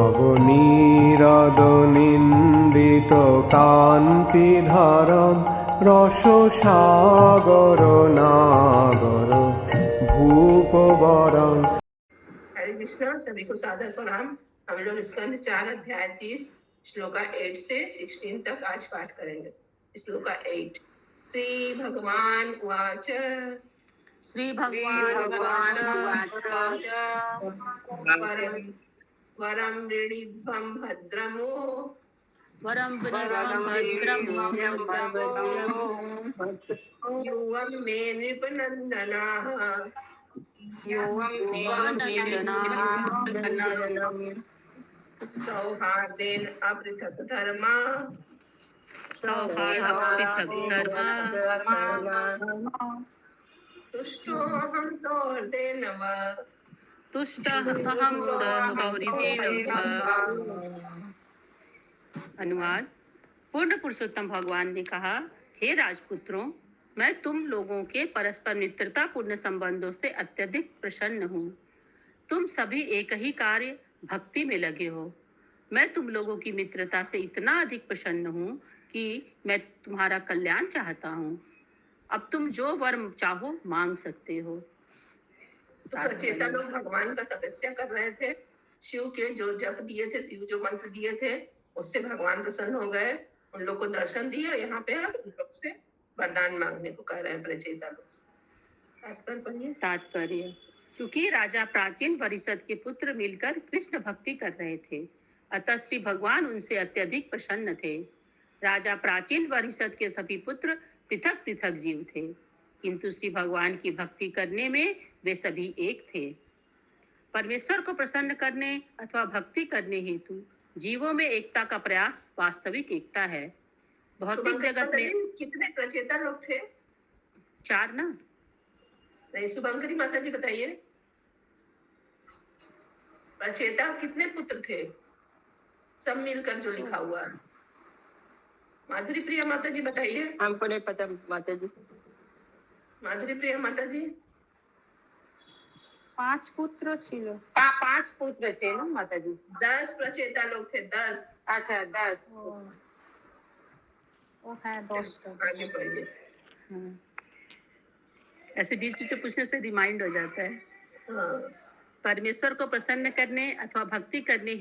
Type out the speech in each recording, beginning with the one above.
নবনীরদনিন্দিত কান্তিধারম রসসাগর নাগর भूपवरं। हरे कृष्णा, सभी को सादर प्रणाम। हम लोग स्कंद 4 अध्याय 30 श्लोका 8 से 16 तक आज पाठ करेंगे। श्लोका 8 श्री भगवान उवाच श्री भगवान वरं वृणीध्वं भद्रमो युवं मे नृपनन्दनाः सौहार्देन अपृथक् धर्मा तुष्टोऽहं सौहृदेन वा। अनुवाद। पूर्ण पुरुषोत्तम भगवान ने कहा, हे राजपुत्रों, मैं तुम लोगों के परस्पर मित्रता पूर्ण संबंधों से अत्यधिक प्रसन्न हूँ। तुम सभी एक ही कार्य भक्ति में लगे हो। मैं तुम लोगों की मित्रता से इतना अधिक प्रसन्न हूँ कि मैं तुम्हारा कल्याण चाहता हूँ। अब तुम जो वर चाहो मांग सकते हो। तो प्रचेता लोग भगवान का तपस्या कर रहे थे। शिव के जो जप दिए थे, शिव जो मंत्र दिए थे, उससे भगवान प्रसन्न हो गए, उन लोग को दर्शन दिए। यहाँ पे अब उन लोग से वरदान मांगने को कह रहे हैं प्रचेता लोग। तात्पर्य, चूंकि राजा प्राचीन परिषद के पुत्र मिलकर कृष्ण भक्ति कर रहे थे, अतः श्री भगवान उनसे अत्यधिक प्रसन्न थे। राजा प्राचीन परिषद के सभी पुत्र पृथक पृथक जीव थे, किंतु श्री भगवान की भक्ति करने में वे सभी एक थे। परमेश्वर को प्रसन्न करने अथवा भक्ति करने हेतु जीवों में एकता का प्रयास वास्तविक एकता है। भौतिक जगत में कितने प्रचेता लोग थे? 4 ना? नहीं, शुभंकरी माता जी बताइए, प्रचेता कितने पुत्र थे सब मिलकर जो लिखा हुआ है? माधुरी प्रिया माता जी बताइए। हमको नहीं पता माता जी। माधुरी प्रिया माता जी। 5 पुत्र छिलो। 5 पुत्र थे ना माता जी? 10 प्रचेता लोग थे, 10। अच्छा, 10। वो है 10। आगे बढ़िए। ऐसे बीच बीच में पूछने से रिमाइंड हो जाता है। परमेश्वर को प्रसन्न करने अथवा भक्ति करने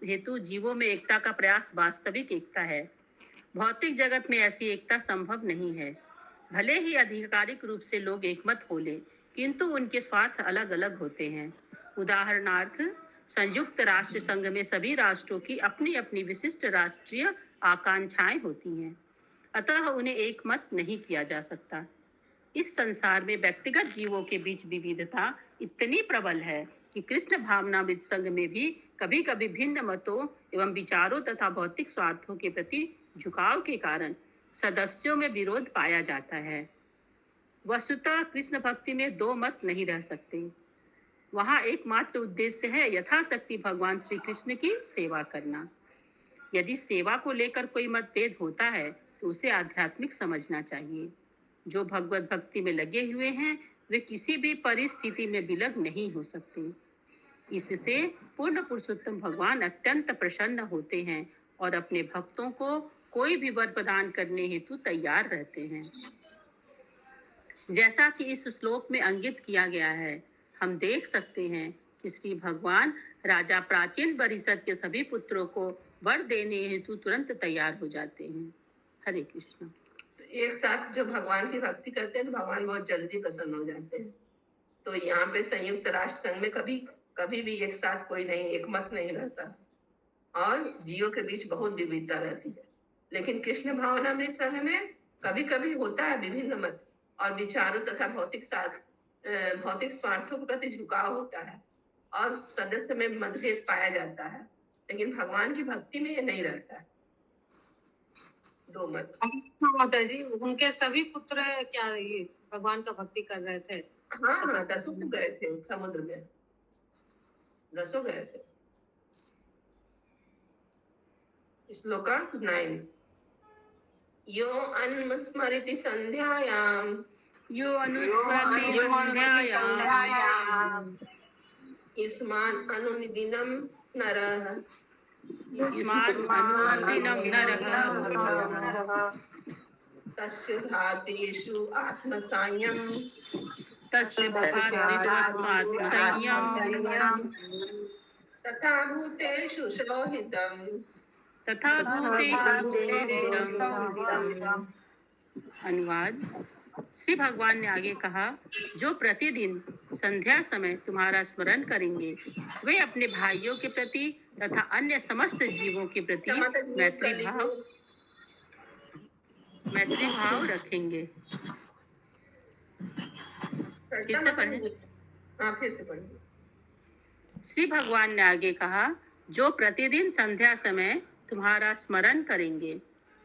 हेतु जीवों में एकता का प्रयास वास्तविक एकता है। भौतिक जगत में ऐसी एकता संभव नहीं है। भले ही आधिकारिक रूप से लोग एकमत हो ले, किंतु उनके स्वार्थ अलग अलग होते हैं। उदाहरणार्थ, संयुक्त राष्ट्र संघ में सभी राष्ट्रों की अपनी अपनी विशिष्ट राष्ट्रीय आकांक्षाएं होती हैं, अतः उन्हें एकमत नहीं किया जा सकता। इस संसार में व्यक्तिगत जीवों के बीच विविधता इतनी प्रबल है कि कृष्ण भावनामृत संघ में भी कभी कभी भिन्न मतों एवं विचारों तथा भौतिक स्वार्थों के प्रति झुकाव के कारण सदस्यों में विरोध पाया जाता है। वस्तुतः कृष्ण भक्ति में 2 मत नहीं रह सकते। वहाँ एकमात्र उद्देश्य है यथाशक्ति भगवान श्री कृष्ण की सेवा करना। यदि सेवा को लेकर कोई मतभेद होता है तो उसे आध्यात्मिक समझना चाहिए। जो भगवत भक्ति में लगे हुए हैं वे किसी भी परिस्थिति में विलग नहीं हो सकते। इससे पूर्ण पुरुषोत्तम भगवान अत्यंत प्रसन्न होते हैं और अपने भक्तों को कोई भी वर प्रदान करने हेतु तैयार रहते हैं। जैसा कि इस श्लोक में अंकित किया गया है, हम देख सकते हैं कि श्री भगवान राजा प्राचीन परिषद के सभी पुत्रों को वर देने हेतु तुरंत तैयार हो जाते हैं। हरे कृष्ण। तो एक साथ जो भगवान की भक्ति करते हैं तो भगवान बहुत जल्दी प्रसन्न हो जाते हैं। तो यहाँ पे संयुक्त राष्ट्र संघ में कभी भी एक साथ कोई नहीं, एकमत नहीं रहता और जीवों के बीच बहुत विविधता रहती है। लेकिन कृष्ण भावनामृत संघ में कभी कभी होता है विभिन्न मत और विचारों तथा भौतिक स्वार्थों के प्रति झुकाव होता है और सदस्य में मतभेद पाया जाता है। लेकिन भगवान की भक्ति में ये नहीं रहता है। 2 मत। माता जी, उनके सभी पुत्र क्या ये भगवान का भक्ति कर रहे थे? हाँ, 10 तो गए थे समुद्र में, 10 गए थे। श्लोका 9 यो अनुस्मरति संध्यायां युष्मान् अनुनिदिनं नरः युष्मात् अनुवर्तिनं नरः तस्य धातेषु आत्मसायं तस्य भातिष्वत्मात्मसंयम तथा भूतेषु शोहितम्। तथा भूतेषु। अनुवाद। श्री भगवान ने आगे कहा, जो प्रतिदिन संध्या समय तुम्हारा स्मरण करेंगे वे अपने भाइयों के प्रति तथा अन्य समस्त जीवों के प्रति मैत्री भाव रखेंगे। फिर से पढ़िए। श्री भगवान ने आगे कहा, जो प्रतिदिन संध्या समय तुम्हारा स्मरण करेंगे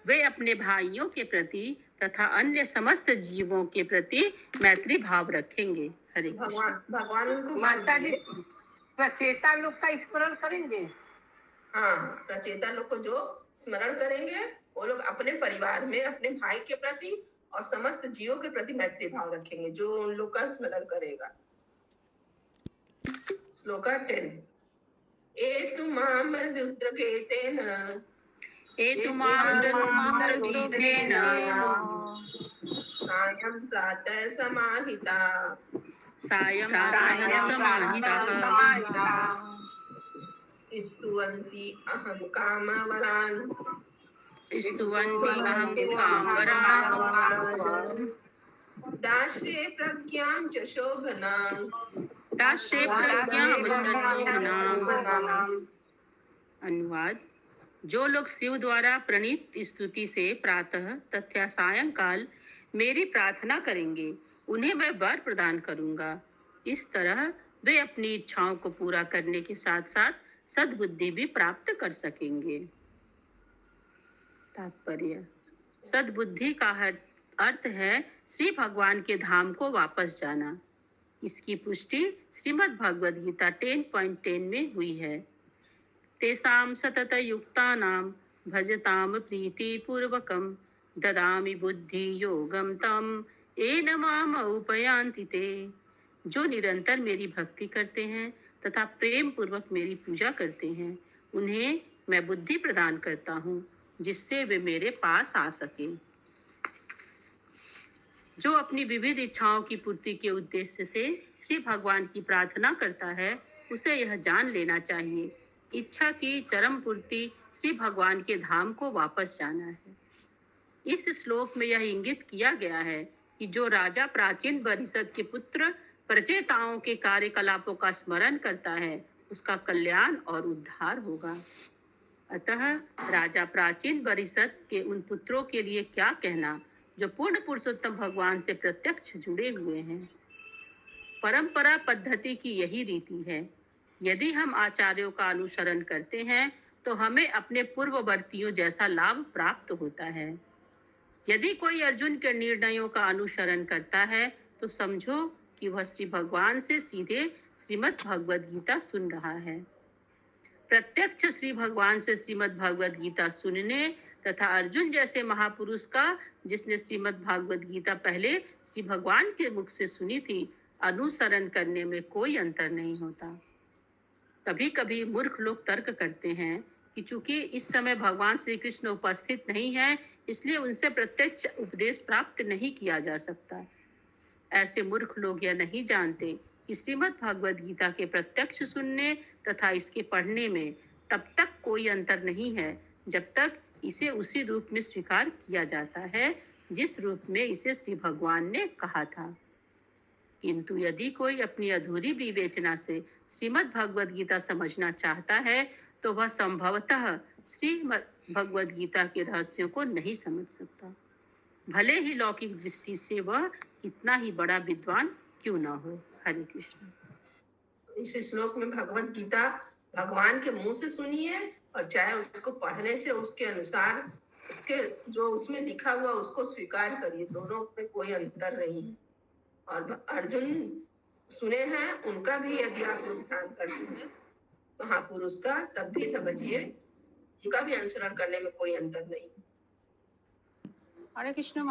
वे अपने भाइयों के प्रति तथा अन्य समस्त जीवों के प्रति मैत्री भाव रखेंगे। हरे भगवान उनको माता जी प्रचेता लोग का स्मरण करेंगे। हाँ, प्रचेता लोग को जो स्मरण करेंगे वो लोग अपने परिवार में अपने भाई के प्रति और समस्त जीवों के प्रति मैत्री भाव रखेंगे, जो उन लोग का स्मरण करेगा। श्लोका 10। एतु माम रुद्रकेतेन सायं प्रातः समाहिता स्तुवन्ति अहं कामवरान् दास्ये प्रज्ञां च शोभनाम्। अनुवाद। जो लोग शिव द्वारा प्रणीत स्तुति से प्रातः तथा सायंकाल मेरी प्रार्थना करेंगे उन्हें मैं वर प्रदान करूंगा। इस तरह वे अपनी इच्छाओं को पूरा करने के साथ साथ सद्बुद्धि भी प्राप्त कर सकेंगे। तात्पर्य। सद्बुद्धि का अर्थ है श्री भगवान के धाम को वापस जाना। इसकी पुष्टि श्रीमद् भगवद गीता 10.10 में हुई है। तेषां सतत युक्तानां भजताम प्रीति पूर्वकं ददामि बुद्धि योगम तम येन माम उपयान्ति ते। जो निरंतर मेरी भक्ति करते हैं तथा प्रेम पूर्वक मेरी पूजा करते हैं उन्हें मैं बुद्धि प्रदान करता हूँ जिससे वे मेरे पास आ सके। जो अपनी विविध इच्छाओं की पूर्ति के उद्देश्य से श्री भगवान की प्रार्थना करता है उसे यह जान लेना चाहिए, इच्छा की चरम पूर्ति श्री भगवान के धाम को वापस जाना है। इस श्लोक में यह इंगित किया गया है कि जो राजा प्राचीन बरिसद के पुत्र प्रचेताओं के कार्यकलापों का स्मरण करता है उसका कल्याण और उद्धार होगा। अतः राजा प्राचीन बरिसद के उन पुत्रों के लिए क्या कहना जो पूर्ण पुरुषोत्तम भगवान से प्रत्यक्ष जुड़े हुए हैं। परंपरा पद्धति की यही रीति है। यदि हम आचार्यों का अनुसरण करते हैं तो हमें अपने पूर्ववर्तियों जैसा लाभ प्राप्त होता है। यदि कोई अर्जुन के निर्णयों का अनुसरण करता है तो समझो कि वह श्री भगवान से सीधे श्रीमद् भगवद गीता सुन रहा है। प्रत्यक्ष श्री भगवान से श्रीमद् भगवद गीता सुनने तथा अर्जुन जैसे महापुरुष का जिसने श्रीमद् भगवद गीता पहले श्री भगवान के मुख से सुनी थी अनुसरण करने में कोई अंतर नहीं होता। कभी कभी मूर्ख लोग तर्क करते हैं कि चूंकि इस समय भगवान श्री कृष्ण उपस्थित नहीं है इसलिए उनसे प्रत्यक्ष उपदेश प्राप्त नहीं किया जा सकता। ऐसे मूर्ख लोग यह नहीं जानते कि श्रीमद् भगवद गीता के प्रत्यक्ष सुनने तथा इसके पढ़ने में तब तक कोई अंतर नहीं है जब तक इसे उसी रूप में स्वीकार किया जाता है जिस रूप में इसे श्री भगवान ने कहा था। किंतु यदि कोई अपनी अधूरी विवेचना से श्रीमद् भगवद गीता समझना चाहता है तो वह संभवतः श्रीमद् भगवद गीता के रहस्यों को नहीं समझ सकता, भले ही लौकिक दृष्टि से वह कितना ही बड़ा विद्वान क्यों ना हो। हरे कृष्ण। इस श्लोक में भगवद गीता भगवान के मुंह से सुनिए और चाहे उसको पढ़ने से उसके अनुसार उसके जो उसमें लिखा हुआ उसको स्वीकार करिए, दोनों में कोई अंतर नहीं है। और अर्जुन सुने हैं उनका भी यदि आप ध्यान करते हैं महापुरुष का तब भी समझिए उनका भी अनुसरण करने में कोई अंतर नहीं। हरे कृष्ण।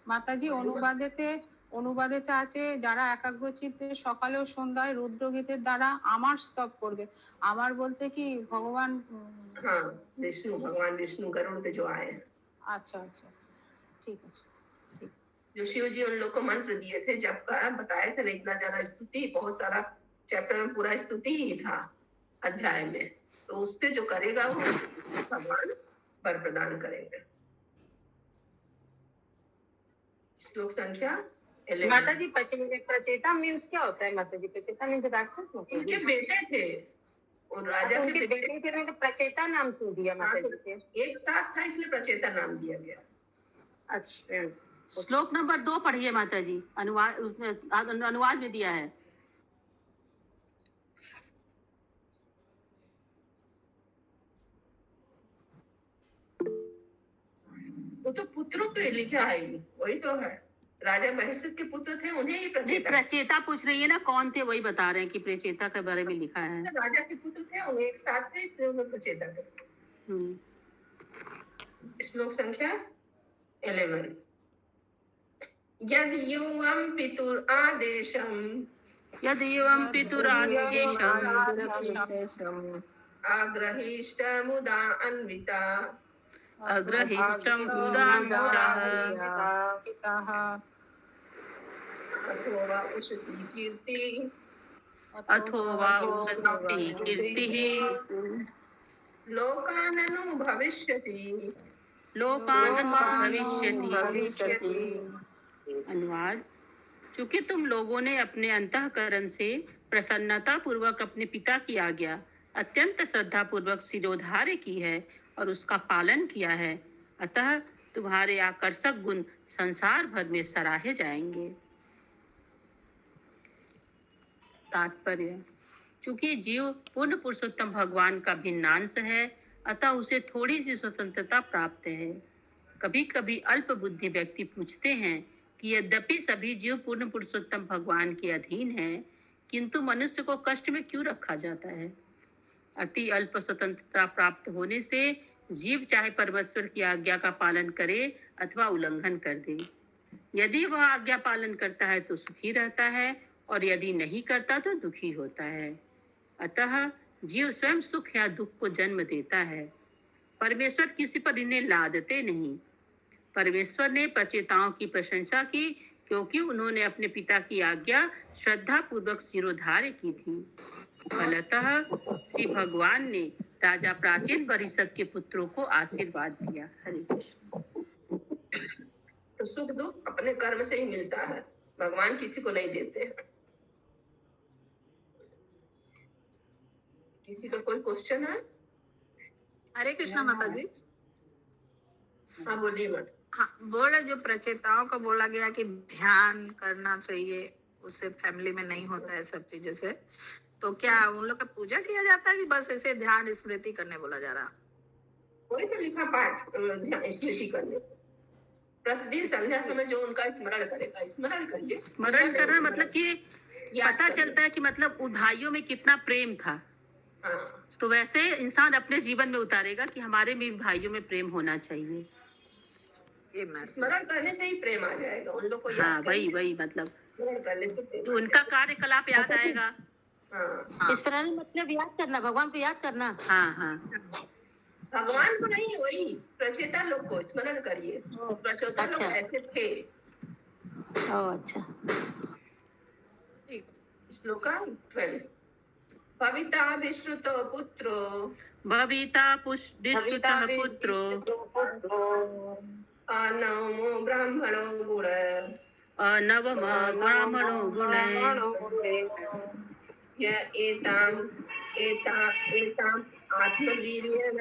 माता जी অনুবাদেতে অনুবাদেতে আছে যারা একাগ্র চিত্তে সকালে ও সন্ধ্যায় রুদ্রগীতের দ্বারা আমার স্তব করবে। আমার বলতে কি ভগবান हाँ विष्णु, भगवान विष्णु गरुड़ पे जो आए हैं। আচ্ছা আচ্ছা আচ্ছা, ঠিক আছে। जो शिव जी उन लोग को मंत्र दिए थे जब का बताए थे ना, इतना ज्यादा स्तुति, बहुत सारा चैप्टर में पूरा स्तुति ही था अध्याय में, तो उससे जो करेगा वो भगवान वर प्रदान करेंगे। श्लोक संख्या 11। माता जी प्रचेता मीन्स क्या होता है माता जी? प्रचेता मीन्स राक्षस मतलब? इनके बेटे थे और राजा उनके के बेटे बेटे थे, तो प्रचेता नाम क्यों दिया माता जी के? एक साथ था इसलिए प्रचेता नाम दिया गया। अच्छा, श्लोक नंबर 2 पढ़िए माता जी, अनुवाद उसमें अनुवाद में दिया है। वो तो पुत्रों के लिखा है, वही तो है, राजा महेश के पुत्र थे, उन्हें ही प्रचेता। प्रचेता पूछ रही है ना, कौन थे, वही बता रहे हैं कि प्रचेता के बारे में लिखा है। राजा के पुत्र थे, उन्हें एक साथ थे, इसलिए उन्हें प्रचेता कहते हैं। श्लोक संख्या 11। यदि युवं पितुर आदेशम अग्रहिष्ट मुदा अन्विता अथवा उशती कीर्तिः लोकाननु भविष्यति। अनुवाद, चूंकि तुम लोगों ने अपने अंतःकरण से प्रसन्नता पूर्वक अपने पिता की आज्ञा अत्यंत श्रद्धा पूर्वक शिरोधार्य की है और उसका पालन किया है, अतः तुम्हारे आकर्षक गुण संसार भर में सराहे जाएंगे। तात्पर्य, चूंकि जीव पूर्ण पुरुषोत्तम भगवान का भिन्नांश है, अतः उसे थोड़ी सी स्वतंत्रता प्राप्त है। कभी कभी अल्प बुद्धि व्यक्ति पूछते हैं कि यद्यपि सभी जीव पूर्ण पुरुषोत्तम भगवान के अधीन हैं, किंतु मनुष्य को कष्ट में क्यों रखा जाता है? अति अल्प स्वतंत्रता प्राप्त होने से जीव चाहे परमेश्वर की आज्ञा का पालन करे अथवा उल्लंघन कर दे। यदि वह आज्ञा पालन करता है तो सुखी रहता है, और यदि नहीं करता तो दुखी होता है। अतः जीव स्वयं सुख या दुख को जन्म देता है। परमेश्वर किसी पर इन्हें लादते नहीं। परमेश्वर ने प्रचेताओं की प्रशंसा की क्योंकि उन्होंने अपने पिता की आज्ञा श्रद्धा पूर्वक शिरोधार्य की थी। फलतः श्री भगवान ने राजा प्राचीन परिषद के पुत्रों को आशीर्वाद दिया। हरे कृष्ण। तो सुख दुख अपने कर्म से ही मिलता है, भगवान किसी को नहीं देते हैं। किसी का कोई क्वेश्चन है? हरे कृष्णा माता जी। हाँ बोलिए मत। हाँ, बोले जो प्रचेताओं को बोला गया कि ध्यान करना चाहिए, उससे फैमिली में नहीं होता है सब चीजें से, तो क्या उन लोग का पूजा किया जाता है कि बस ऐसे ध्यान स्मृति करने बोला जा रहा? वही तो लिखा पाठ ध्यान स्मृति करने, प्रतिदिन संध्या समय जो उनका स्मरण करेगा, स्मरण करिए। स्मरण करना मतलब कि पता चलता है कि मतलब उन भाइयों में कितना प्रेम था। हाँ। तो वैसे इंसान अपने जीवन में उतारेगा कि हमारे में भाइयों में प्रेम होना चाहिए। स्मरण करने से ही प्रेम आ जाएगा उन लोग को। हाँ, वही मतलब स्मरण करने से प्रेम तो उनका कार्यकलाप याद आएगा। हाँ। स्मरण मतलब याद करना, भगवान को याद करना। हाँ। भगवान को नहीं, वही प्रचेता लोग को स्मरण करिए। प्रचेता लोग ऐसे थे। अच्छा। श्लोका 12। भविता विश्रुतो पुत्रो अनवमो ब्राह्मणो गुण य एताम आत्मवीर्येण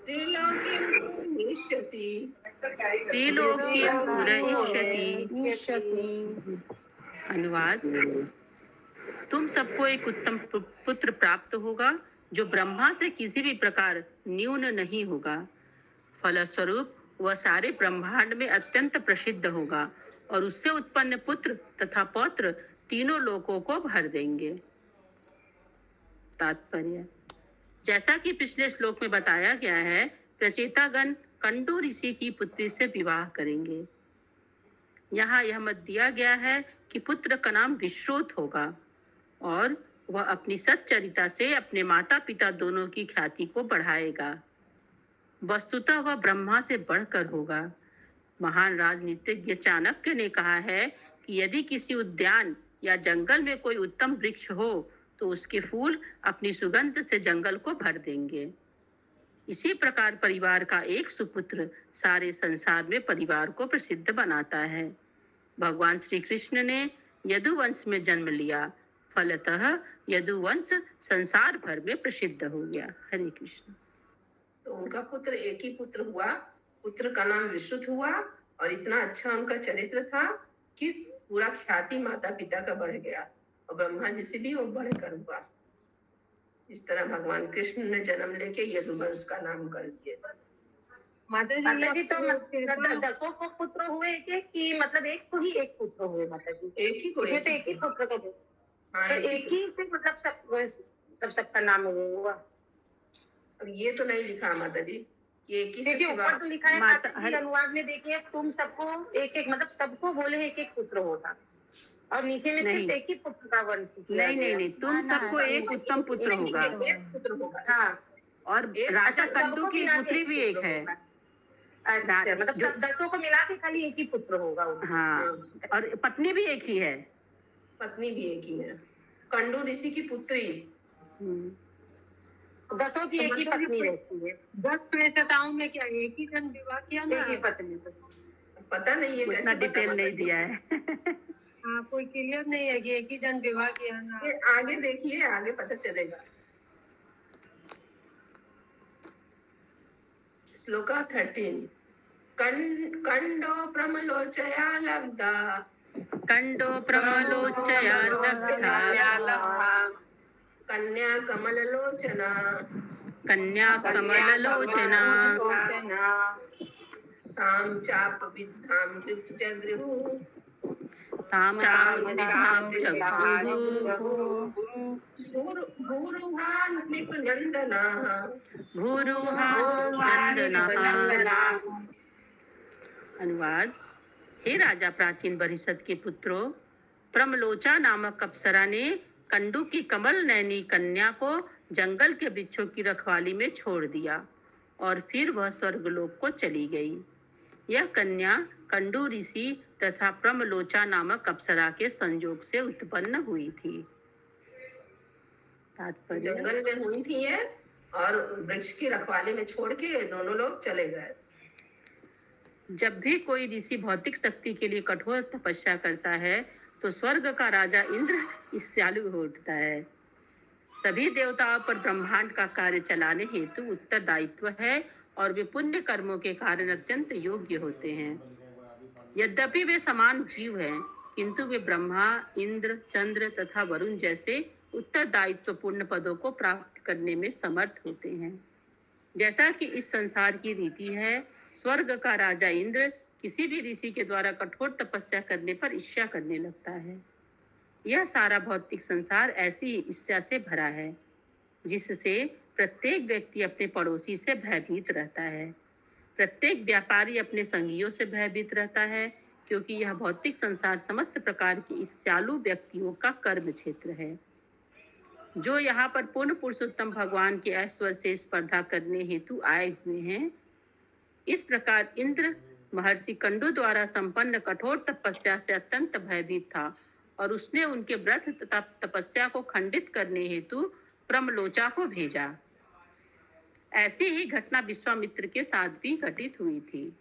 त्रिलोकीं पूरयिष्यति। अनुवाद, तुम सबको एक उत्तम पुत्र प्राप्त होगा जो ब्रह्मा से किसी भी प्रकार न्यून नहीं होगा। फलस्वरूप वह सारे ब्रह्मांड में अत्यंत प्रसिद्ध होगा और उससे उत्पन्न पुत्र तथा पौत्र तीनों लोकों को भर देंगे। तात्पर्य, जैसा कि पिछले श्लोक में बताया गया है, प्रचेतागण कंडू ऋषि की पुत्री से विवाह करेंगे। यहाँ यह मत दिया गया है कि पुत्र का नाम विश्रुत होगा और वह अपनी सच्चरिता से अपने माता पिता दोनों की ख्याति को बढ़ाएगा। वस्तुतः वह ब्रह्मा से बढ़कर होगा। महान राजनीतिज्ञ चाणक्य ने कहा है कि यदि किसी उद्यान या जंगल में कोई उत्तम वृक्ष हो तो उसके फूल अपनी सुगंध से जंगल को भर देंगे। इसी प्रकार परिवार का एक सुपुत्र सारे संसार में परिवार को प्रसिद्ध बनाता है। भगवान श्री कृष्ण ने यदुवंश में जन्म लिया, फलतः यदुवंश संसार भर में प्रसिद्ध हो गया। हरे कृष्ण। तो उनका पुत्र एक ही पुत्र हुआ, पुत्र का नाम विश्रुत हुआ और इतना अच्छा उनका चरित्र था कि पूरा ख्याति माता पिता का बढ़ गया और ब्रह्मा जी से भी वो बढ़कर हुआ। इस तरह भगवान कृष्ण ने जन्म लेके यदुवंश का नाम कर दिया। माता माता जी जी तो मतलब दसों को पुत्र हुए एक कि मतलब एक को ही एक पुत्र हुए माता जी? एक ही को इसमें तो एक ही पुत्र का हाँ, तो एक ही से मतलब सब सबका नाम हुआ। अब ये तो नहीं लिखा माता जी कि एक ही से देखिए सिवा ऊपर तो लिखा है माता- माता जी अनुवाद में, देखिए तुम सबको एक एक मतलब सबको बोले एक एक पुत्र होगा और नीचे में सिर्फ नहीं। एक ही पुत्र का वर्ण किया नहीं गया। नहीं नहीं, तुम सबको एक उत्तम पुत्र होगा एक पुत्र होगा। हाँ और एक राजा सबको कंडू की मिला के पुत्री भी एक पुत्र है। होगा। अच्छा मतलब जो- सब दसों को मिला के खाली एक ही पुत्र होगा उनका। हाँ, और पत्नी भी एक ही है। पत्नी भी एक ही है, कंडू ऋषि की पुत्री। दसों की एक ही पत्नी रहती है, 10 प्रेतताओं में क्या एक ही जन विवाह किया ना? एक ही पत्नी। पता नहीं है इतना कैसे पता डिटेल नहीं माता जी। दिया है। हाँ, कोई क्लियर नहीं है कि एक ही जन विवाह किया ना। ये आगे देखिए, आगे पता चलेगा। श्लोका 13 कंडो प्रमलोचया लब्धा कंडो प्रमलोचया लब्धा कन्या कमललोचना कन्या कमललोचना ताम चाप विद्धाम जगृहु ताम विद्यां जगृहुः भूरुहान नृपनंदनाः भूरुहानंदनः। अनुवाद। हे राजा, प्राचीन बरिसत के पुत्रों, प्रमलोचा नामक अप्सरा ने कंडू की कमल नैनी कन्या को जंगल के वृक्षों की रखवाली में छोड़ दिया और फिर वह स्वर्गलोक को चली गई। यह कन्या कंडू ऋषि तथा प्रमलोचा नामक अप्सरा के संयोग से उत्पन्न हुई थी। तात्पर्य। जंगल में हुई थी ये और वृक्ष की रखवाली में छोड़ के दोनों लोग चले गए। जब भी कोई ऋषि भौतिक शक्ति के लिए कठोर तपस्या करता है तो स्वर्ग का राजा इंद्र ईर्ष्यालु हो उठता है। सभी देवताओं पर ब्रह्मांड का कार्य चलाने हेतु उत्तरदायित्व है और वे पुण्य कर्मों के कारण अत्यंत योग्य होते हैं। यद्यपि वे समान जीव हैं, किंतु वे ब्रह्मा, इंद्र, चंद्र तथा वरुण जैसे उत्तरदायित्वपूर्ण पदों को प्राप्त करने में समर्थ होते हैं। जैसा कि इस संसार की रीति है, स्वर्ग का राजा इंद्र किसी भी ऋषि के द्वारा कठोर तपस्या करने पर ईर्ष्या करने लगता है। यह सारा भौतिक संसार ऐसी ईर्ष्या से भरा है जिससे प्रत्येक व्यक्ति अपने पड़ोसी से भयभीत रहता है। प्रत्येक व्यापारी अपने संगियों से भयभीत रहता है, क्योंकि यह भौतिक संसार समस्त प्रकार के ईर्ष्यालु व्यक्तियों का कर्म क्षेत्र है, जो यहाँ पर पूर्ण पुरुषोत्तम भगवान के ऐश्वर्य से स्पर्धा करने हेतु आए हुए हैं। इस प्रकार इंद्र महर्षि कंडू द्वारा संपन्न कठोर तपस्या से अत्यंत भयभीत था और उसने उनके व्रत तथा तपस्या को खंडित करने हेतु प्रमलोचा को भेजा। ऐसी ही घटना विश्वामित्र के साथ भी घटित हुई थी।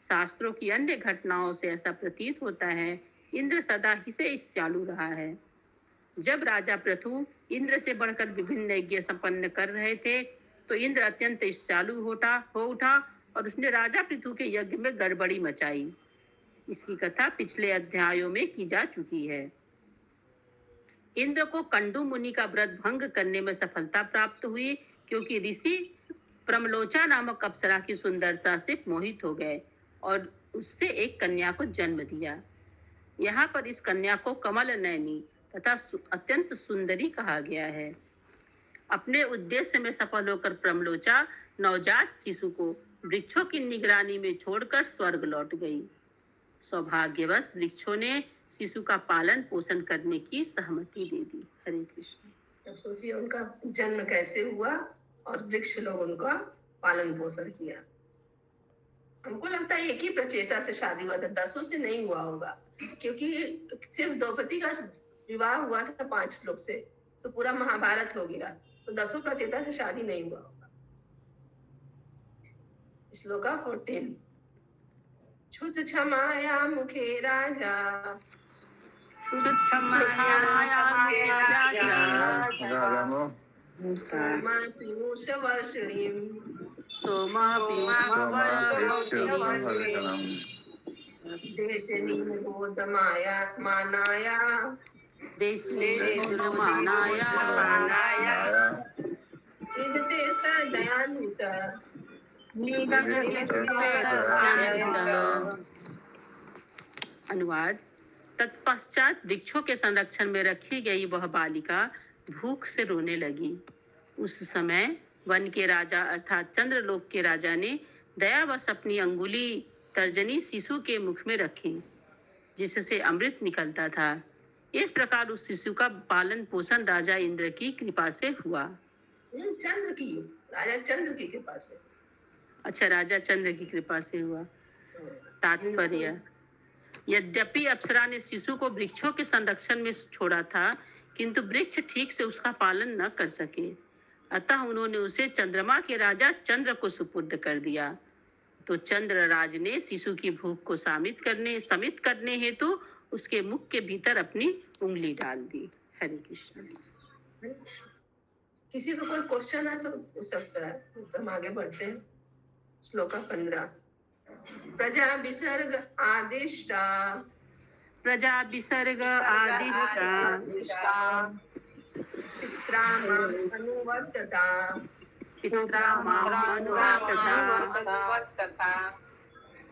शास्त्रों की अन्य घटनाओं से ऐसा प्रतीत होता है इंद्र सदा ही से ईर्ष्यालु रहा है। जब राजा पृथु इंद्र से बढ़कर विभिन्न यज्ञ संपन्न कर रहे थे तो इंद्र अत्यंत ईर्ष्यालु हो उठा और उसने राजा पृथु के यज्ञ में गड़बड़ी मचाई। इसकी कथा पिछले अध्यायों में की जा चुकी है। इंद्र को कंडू मुनि का व्रत भंग करने में सफलता प्राप्त हुई, क्योंकि ऋषि प्रमलोचा नामक अप्सरा की सुंदरता से मोहित हो गए और उससे एक कन्या को जन्म दिया। यहाँ पर इस कन्या को कमल नैनी तथा अत्यंत सुंदरी कहा गया है। अपने उद्देश्य में सफल होकर प्रमलोचा नवजात शिशु को वृक्षों की निगरानी में छोड़कर स्वर्ग लौट गई। सौभाग्यवश वृक्षों ने शिशु का पालन पोषण करने की सहमति दे दी। हरे कृष्ण। अब सोचिए उनका जन्म कैसे हुआ और वृक्ष लोग उनका पालन पोषण किया। हमको लगता है एक ही प्रचेता से शादी हुआ था, 10 से नहीं हुआ होगा, क्योंकि सिर्फ द्रौपदी का विवाह हुआ था 5 लोग से, तो पूरा महाभारत हो गया, तो 10 प्रचेता से शादी नहीं हुआ होगा। श्लोका 14। क्षुद्र क्षमाया मुखे राजा, सोमा पीयूष वर्षिणीम, देशनी गोदमाया मानाया, इदते स दयान्वित। अनुवाद। तत्पश्चात वृक्षों के संरक्षण में रखी गई वह बालिका भूख से रोने लगी। उस समय वन के राजा अर्थात चंद्रलोक के राजा ने दयावश अपनी अंगुली तर्जनी शिशु के मुख में रखी, जिससे अमृत निकलता था। इस प्रकार उस शिशु का पालन पोषण राजा इंद्र की कृपा से हुआ। राजा चंद्र की कृपा से। अच्छा, राजा चंद्र की कृपा से हुआ। तात्पर्य। यद्यपि अप्सरा ने शिशु को वृक्षों के संरक्षण में छोड़ा था, किंतु वृक्ष ठीक से उसका पालन न कर सके, अतः उन्होंने उसे चंद्रमा के राजा चंद्र को सुपुर्द कर दिया। तो चंद्रराज ने शिशु की भूख को शमित करने हेतु उसके मुख के भीतर अपनी उंगली डाल दी। हरे कृष्ण। किसी को कोई क्वेश्चन है तो पूछ सकता है, तो हम आगे बढ़ते हैं। श्लोका 15। प्रजा विसर्ग आदिष्टा, प्रजा विसर्ग आदिष्टा, पित्रा माम अनुवर्तता,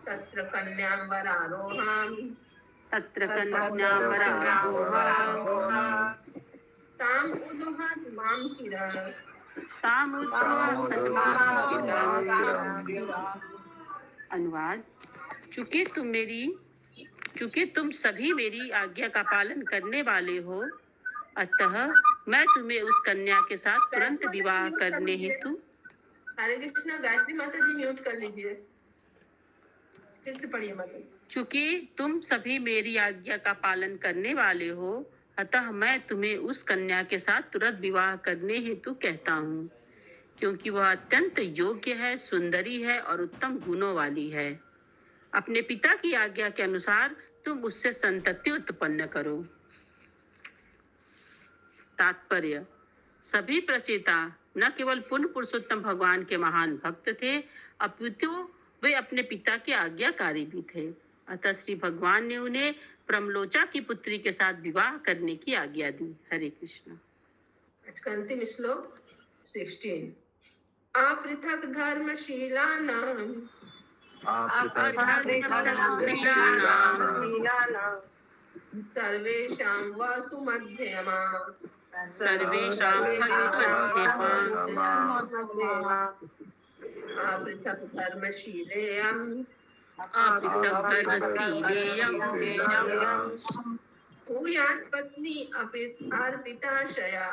तत्र कन्यां वरारोहाम, ताम उद्वहत माम चिरः, अनुवाद। चूंकि तुम सभी मेरी आज्ञा का पालन करने वाले हो, अतः मैं तुम्हें उस कन्या के साथ तुरंत विवाह करने हेतु। हरे कृष्णा। गायत्री माता जी म्यूट कर लीजिए, फिर से पढ़िए माता। चूंकि तुम सभी मेरी आज्ञा का पालन करने वाले हो, अतः मैं तुम्हें उस कन्या के साथ तुरंत विवाह करने हेतु कहता हूँ, क्योंकि वह अत्यंत योग्य है, सुंदरी है और उत्तम गुणों वाली है। अपने पिता की आज्ञा के अनुसार तुम उससे संतति उत्पन्न करो। तात्पर्य। सभी प्रचेता न केवल पुण्य पुरुषोत्तम भगवान के महान भक्त थे, अपितु वे अपने पिता के आज्ञाकारी भी थे। अतः श्री भगवान ने उन्हें प्रमलोचा की पुत्री के साथ विवाह करने की आज्ञा दी। हरे कृष्ण। अंतिम श्लोक 16। अपृथक धर्मशीलानां, सर्वेषां वसु मध्यमा, अपृथक धर्मशीलेयं, भूयात् पत्नी अर्पिताशया,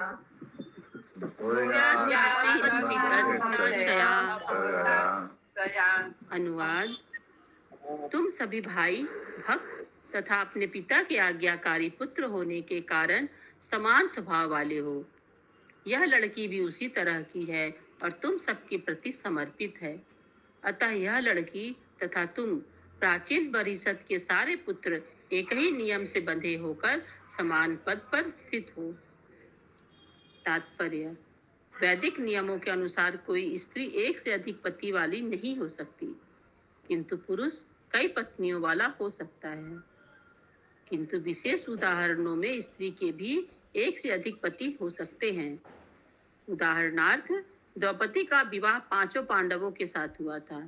अनुवाद। तुम सभी भाई भक्त तथा अपने पिता के आज्ञाकारी पुत्र होने के कारण समान स्वभाव वाले हो। यह लड़की भी उसी तरह की है और तुम सबके प्रति समर्पित है। अतः यह लड़की तथा तुम प्राचीन परिषद के सारे पुत्र एक ही नियम से बंधे होकर समान पद पर स्थित हो। तात्पर्य। वैदिक नियमों के अनुसार कोई स्त्री एक से अधिक पति वाली नहीं हो सकती, किंतु पुरुष कई पत्नियों वाला हो सकता है। किंतु विशेष उदाहरणों में स्त्री के भी एक से अधिक पति हो सकते हैं। उदाहरणार्थ, द्रौपदी का विवाह 5 पांडवों के साथ हुआ था।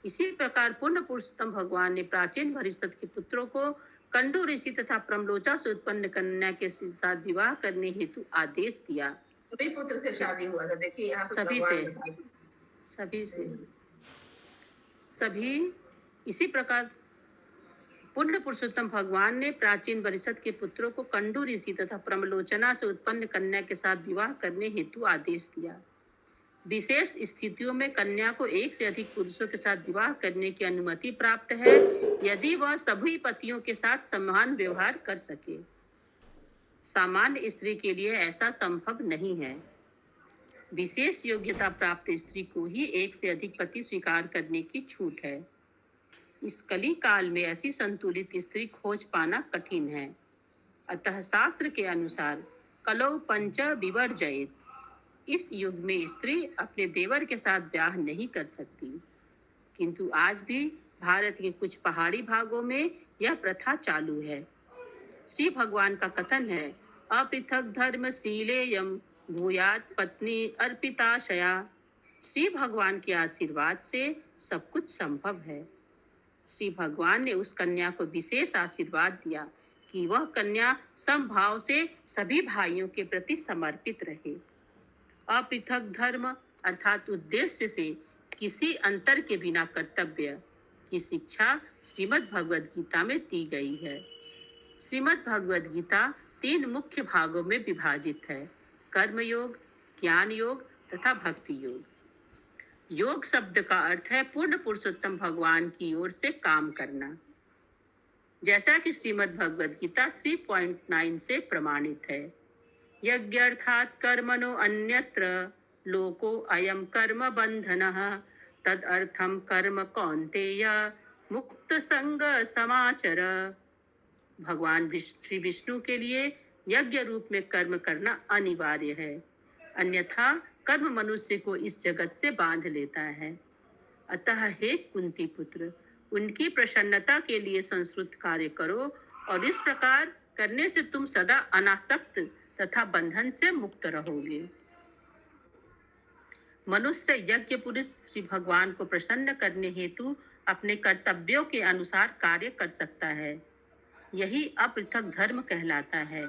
इसी प्रकार पूर्ण पुरुषोत्तम भगवान ने प्राचीन परिषद के पुत्रों को कंडू ऋषि तथा प्रमलोचा से उत्पन्न कन्या के साथ विवाह करने हेतु आदेश दिया। सभी पुत्र से शादी हुआ था। देखिए यहाँ सभी से सभी इसी प्रकार पूर्ण पुरुषोत्तम भगवान ने प्राचीन परिषद के पुत्रों को कंडू ऋषि तथा प्रमलोचना से उत्पन्न कन्या के साथ विवाह करने हेतु आदेश दिया। विशेष स्थितियों में कन्या को एक से अधिक पुरुषों के साथ विवाह करने की अनुमति प्राप्त है यदि वह सभी पतियों के साथ समान व्यवहार कर सके। सामान्य स्त्री के लिए ऐसा संभव नहीं है। विशेष योग्यता प्राप्त स्त्री को ही एक से अधिक पति स्वीकार करने की छूट है। इस कली काल में ऐसी संतुलित स्त्री खोज पाना कठिन है। अतः शास्त्र के अनुसार कलौ पंच विवर्जयेत, इस युग में स्त्री अपने देवर के साथ ब्याह नहीं कर सकती। किंतु आज भी भारत के कुछ पहाड़ी भागों में यह प्रथा चालू है। श्री भगवान का कथन है, अपृथक धर्म शीलेयम भूयात पत्नी अर्पिताशया। श्री भगवान के आशीर्वाद से सब कुछ संभव है। श्री भगवान ने उस कन्या को विशेष आशीर्वाद दिया कि वह कन्या समभाव से सभी भाइयों के प्रति समर्पित रहे। अपृथक धर्म अर्थात उद्देश्य से किसी अंतर के बिना कर्तव्य की शिक्षा श्रीमद् भगवद गीता में दी गई है। श्रीमद् भगवद गीता 3 मुख्य भागों में विभाजित है, कर्म योग, ज्ञान योग तथा भक्ति योग। योग शब्द का अर्थ है पूर्ण पुरुषोत्तम भगवान की ओर से काम करना, जैसा कि श्रीमद् भगवद गीता 3.9 से प्रमाणित है। यज्ञ अर्थात कर्मणो अन्यत्र लोको अयम कर्म बंधनः तद अर्थम कर्म कौन्तेय मुक्त संग समाचर। भगवान श्री विष्णु के लिए यज्ञ रूप में कर्म करना अनिवार्य है, अन्यथा कर्म मनुष्य को इस जगत से बांध लेता है। अतः हे कुंती पुत्र, उनकी प्रसन्नता के लिए संस्कृत कार्य करो और इस प्रकार करने से तुम सदा अनासक्त तथा बंधन से मुक्त रहोगे। मनुष्य यज्ञ पुरुष श्री भगवान को प्रसन्न करने हेतु अपने कर्तव्यों के अनुसार कार्य कर सकता है। यही अपृथक धर्म कहलाता है।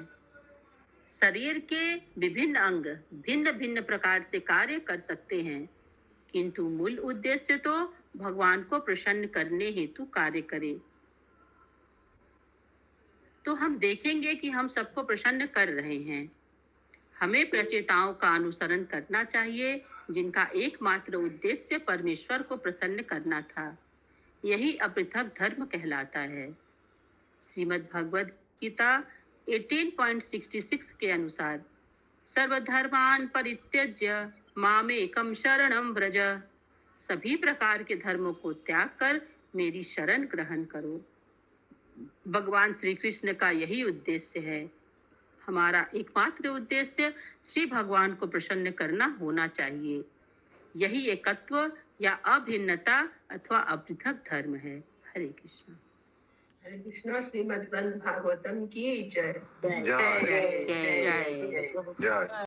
शरीर के विभिन्न अंग भिन्न भिन्न प्रकार से कार्य कर सकते हैं, किंतु मूल उद्देश्य तो भगवान को प्रसन्न करने हेतु कार्य करे। तो हम देखेंगे कि हम सबको प्रसन्न कर रहे हैं। हमें प्रचेताओं का अनुसरण करना चाहिए, जिनका एकमात्र उद्देश्य परमेश्वर को प्रसन्न करना था। यही अपृथक धर्म कहलाता है। श्रीमद् भगवद गीता 18.66 के अनुसार सर्वधर्मान परित्यज्य मामेकम शरणं व्रज। सभी प्रकार के धर्मों को त्याग कर मेरी शरण ग्रहण करो। भगवान श्री कृष्ण का यही उद्देश्य है। हमारा एकमात्र उद्देश्य श्री भगवान को प्रसन्न करना होना चाहिए। यही एकत्व या अभिन्नता अथवा अपृथक धर्म है। हरे कृष्ण। हरे कृष्णा। श्रीमद् ग्रंथ भागवतम की जय। जय जय जय। जय।